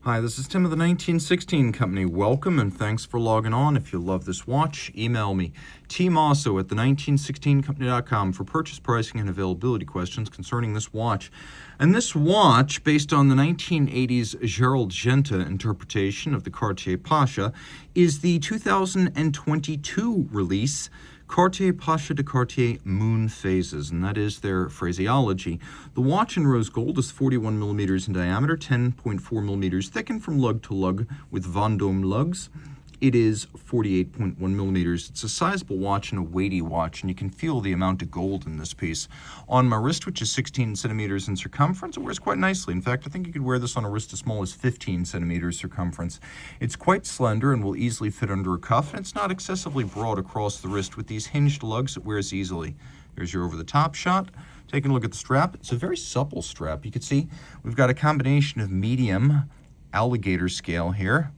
Hi, this is Tim of the 1916 Company. Welcome and thanks for logging on. If you love this watch, email me, Team Mosso at the1916company.com for purchase, pricing, and availability questions concerning this watch. And this watch, based on the 1980s Gerald Genta interpretation of the Cartier Pasha, is the 2022 release Cartier Pasha de Cartier moonphases, and that is their phraseology. The watch in rose gold is 41 millimeters in diameter, 10.4 millimeters thickened from lug to lug with Vendome lugs. It is 48.1 millimeters. It's a sizable watch and a weighty watch, and you can feel the amount of gold in this piece. On my wrist, which is 16 centimeters in circumference, it wears quite nicely. In fact, I think you could wear this on a wrist as small as 15 centimeters circumference. It's quite slender and will easily fit under a cuff, and it's not excessively broad across the wrist. With these hinged lugs, it wears easily. There's your over-the-top shot. Taking a look at the strap, it's a very supple strap. You can see we've got a combination of medium alligator scale here,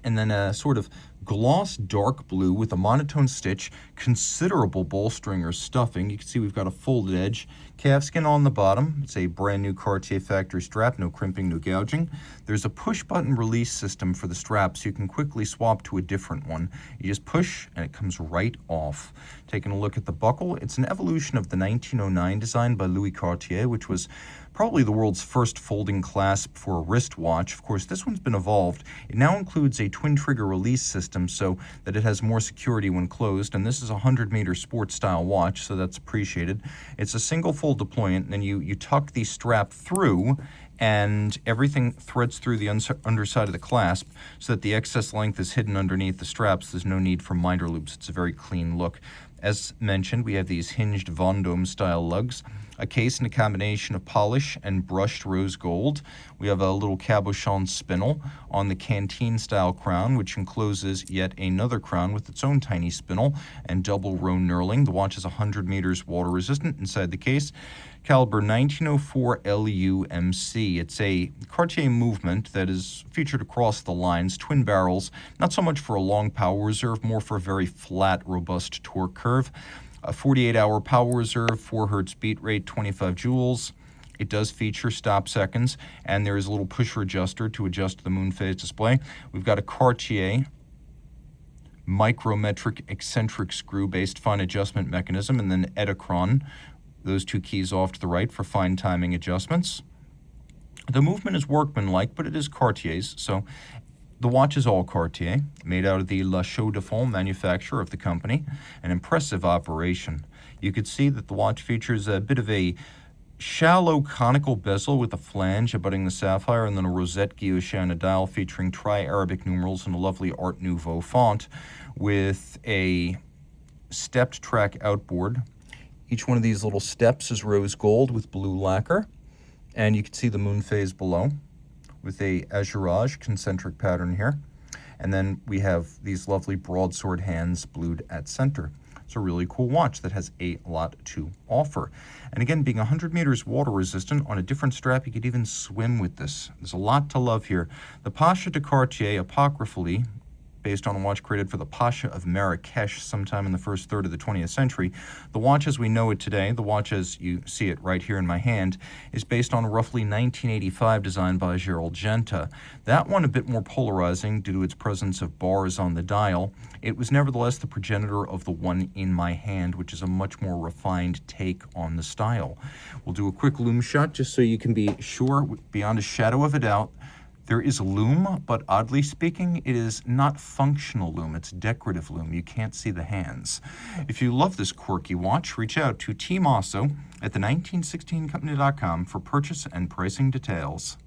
and then a sort of gloss dark blue with a monotone stitch, considerable bolstering or stuffing. You can see we've got a folded edge, calfskin on the bottom. It's a brand new Cartier factory strap, no crimping, no gouging. There's a push button release system for the strap, so you can quickly swap to a different one. You just push and it comes right off. Taking a look at the buckle, it's an evolution of the 1909 design by Louis Cartier, which was probably the world's first folding clasp for a wristwatch. Of course, this one's been evolved. It now includes a twin trigger release system so that it has more security when closed, and this is a 100-meter sports style watch, so that's appreciated. It's a single fold deployant, and then you tuck the strap through, and everything threads through the underside of the clasp so that the excess length is hidden underneath the straps. There's no need for miter loops. It's a very clean look. As mentioned, we have these hinged Vendome style lugs, a case in a combination of polish and brushed rose gold. We have a little cabochon spindle on the canteen style crown, which encloses yet another crown with its own tiny spindle and double row knurling. The watch is 100 meters water resistant inside the case. Caliber 1904 LUMC. It's a Cartier movement that is featured across the lines, twin barrels, not so much for a long power reserve, more for a very flat, robust torque curve. A 48-hour power reserve, 4 hertz beat rate, 25 joules. It does feature stop seconds, and there is a little pusher adjuster to adjust the moonphase display. We've got a Cartier micrometric eccentric screw-based fine adjustment mechanism, and then Edachron, those two keys off to the right for fine timing adjustments. The movement is workmanlike, but it is Cartier's, so the watch is all Cartier, made out of the La Chaux-de-Fonds manufacturer of the company, an impressive operation. You could see that the watch features a bit of a shallow conical bezel with a flange abutting the sapphire, and then a rosette guilloche dial featuring tri-Arabic numerals and a lovely Art Nouveau font with a stepped track outboard. Each one of these little steps is rose gold with blue lacquer, and you can see the moonphase below with a azurage concentric pattern here. And then we have these lovely broadsword hands blued at center. It's a really cool watch that has a lot to offer. And again, being 100 meters water resistant on a different strap, you could even swim with this. There's a lot to love here. The Pasha de Cartier, apocryphally, based on a watch created for the Pasha of Marrakesh sometime in the first third of the 20th century. The watch as we know it today, the watch as you see it right here in my hand, is based on a roughly 1985 design by Gerald Genta. That one a bit more polarizing due to its presence of bars on the dial. It was nevertheless the progenitor of the one in my hand, which is a much more refined take on the style. We'll do a quick lume shot just so you can be sure, beyond a shadow of a doubt, there is lume, but oddly speaking, it is not functional lume. It's decorative lume. You can't see the hands. If you love this quirky watch, reach out to Team Mosso at the1916company.com for purchase and pricing details.